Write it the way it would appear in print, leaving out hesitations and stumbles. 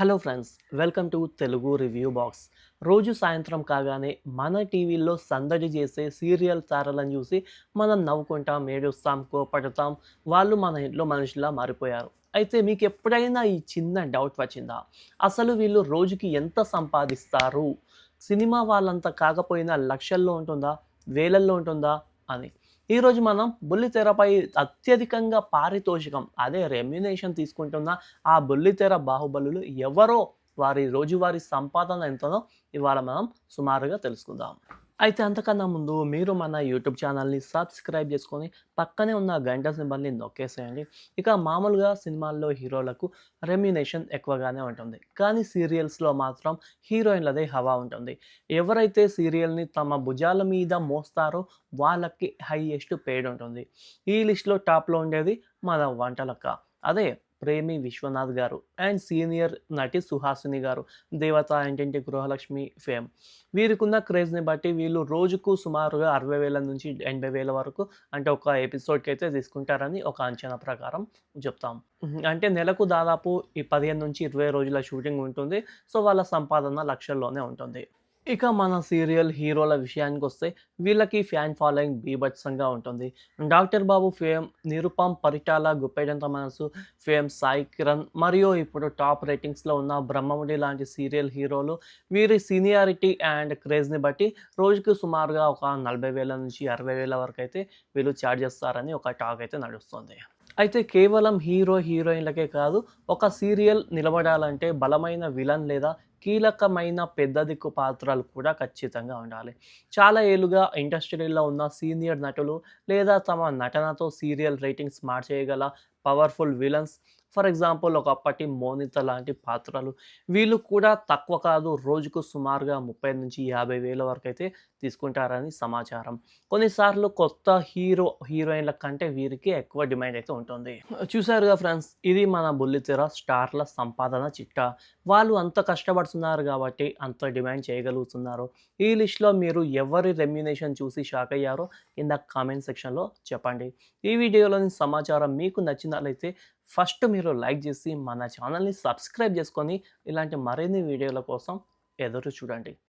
Hello friends, welcome to Telugu review box. రోజు సాయంత్రం కాగానే మన టీవీలో సందడి చేసే సీరియల్ తారలను చూసి మనం నవ్వుకుంటాం, ఏడుస్తాం, కోపడతాం. వాళ్ళు మన ఇంట్లో మనుషులా మారిపోయారు. అయితే మీకు ఎప్పుడైనా ఈ చిన్న డౌట్ వచ్చిందా? అసలు వీళ్ళు రోజుకి ఎంత సంపాదిస్తారు? సినిమా వాళ్ళంత కాకపోయినా లక్షల్లో ఉంటుందా, వేలల్లో ఉంటుందా అని. ఈరోజు మనం బుల్లితెరపై అత్యధికంగా పారితోషికం అదే రెమ్యునేషన్ తీసుకుంటున్న ఆ బుల్లితెర బాహుబలులు ఎవరో, వారి రోజువారీ సంపాదన ఎంతనో ఇవాళ మనం సుమారుగా తెలుసుకుందాం. అయితే అంతకన్నా ముందు మీరు మన యూట్యూబ్ ఛానల్‌ని సబ్స్క్రైబ్ చేసుకొని పక్కనే ఉన్న గంట సింబల్‌ని నొక్కేసేయండి. ఇక మామూలుగా సినిమాల్లో హీరోలకు రెమ్యునేషన్ ఎక్కువగానే ఉంటుంది. కానీ సీరియల్స్‌లో మాత్రం హీరోయిన్‌లదే హవా ఉంటుంది. ఎవరైతే సీరియల్‌ని తమ భుజాల మీద మోస్తారో వాళ్ళకి హైయెస్ట్ పెయిడ్ ఉంటుంది. ఈ లిస్ట్‌లో టాప్‌లో ఉండేది మన వంటలక్క. అదే ప్రేమి విశ్వనాథ్ గారు అండ్ సీనియర్ నటి సుహాసిని గారు. 'దేవత', 'ఇంటింటి గృహలక్ష్మి' ఫేమ్. వీరికున్న క్రేజ్‌ని బట్టి వీళ్ళు రోజుకు సుమారుగా 60,000 నుంచి 80,000 వరకు అంటే ఒక ఎపిసోడ్‌కైతే తీసుకుంటారని ఒక అంచనా ప్రకారం చెప్తాం. అంటే నెలకు దాదాపు ఈ 15-20 రోజుల షూటింగ్ ఉంటుంది. సో, వాళ్ళ సంపాదన లక్షల్లోనే ఉంటుంది. ఇక మన సీరియల్ హీరోల విషయానికొస్తే వీళ్ళకి ఫ్యాన్ ఫాలోయింగ్ బీభత్సంగా ఉంటుంది. 'డాక్టర్ బాబు' ఫేమ్, 'నిరుపమ్ పరిటాల', 'గుప్పెడంత మనసు' ఫేమ్, 'సాయి కిరణ్' మరియు ఇప్పుడు టాప్ రేటింగ్స్‌లో ఉన్న 'బ్రహ్మముడి' లాంటి సీరియల్ హీరోలు వీరి సీనియారిటీ అండ్ క్రేజ్‌ని బట్టి రోజుకి సుమారుగా ఒక 40,000 నుంచి 60,000 వరకైతే వీళ్ళు చార్జ్ చేస్తారని ఒక టాక్ అయితే నడుస్తుంది. అయితే కేవలం హీరో, హీరోయిన్‌లకే కాదు, ఒక సీరియల్ నిలబడాలంటే బలమైన విలన్ లేదా కీలకమైన పెద్ద దిక్కు పాత్రలు కూడా ఖచ్చితంగా ఉండాలి. చాలా ఏళ్లుగా ఇండస్ట్రీలో ఉన్న సీనియర్ నటులు లేదా తమ నటనతో సీరియల్ రేటింగ్స్ మార్చేయగల పవర్‌ఫుల్ విలన్స్, ఫర్ ఎగ్జాంపుల్ ఒకప్పటి 'మోనిత' లాంటి పాత్రలు. వీళ్ళు కూడా తక్కువ కాదు, రోజుకు సుమారుగా 30,000-50,000 వరకైతే తీసుకుంటారని సమాచారం. కొన్నిసార్లు కొత్త హీరో, హీరోయిన్‌ల కంటే వీరికి ఎక్కువ డిమాండ్ అయితే ఉంటుంది. చూసారుగా ఫ్రెండ్స్, ఇది మన బుల్లితెర స్టార్ల సంపాదన చిట్టా. వాళ్ళు అంత కష్టపడుతున్నారు కాబట్టి అంత డిమాండ్ చేయగలుగుతున్నారు. ఈ లిస్ట్‌లో మీరు ఎవరి రెమ్యునేషన్ చూసి షాక్ అయ్యారో కింద కామెంట్ సెక్షన్‌లో చెప్పండి. ఈ వీడియోలోని సమాచారం మీకు నచ్చినట్లయితే ఫస్ట్ మీరు లైక్ చేసి మన ఛానల్‌ని సబ్స్క్రైబ్ చేసుకొని ఇలాంటి మరిన్ని వీడియోల కోసం ఎదురు చూడండి.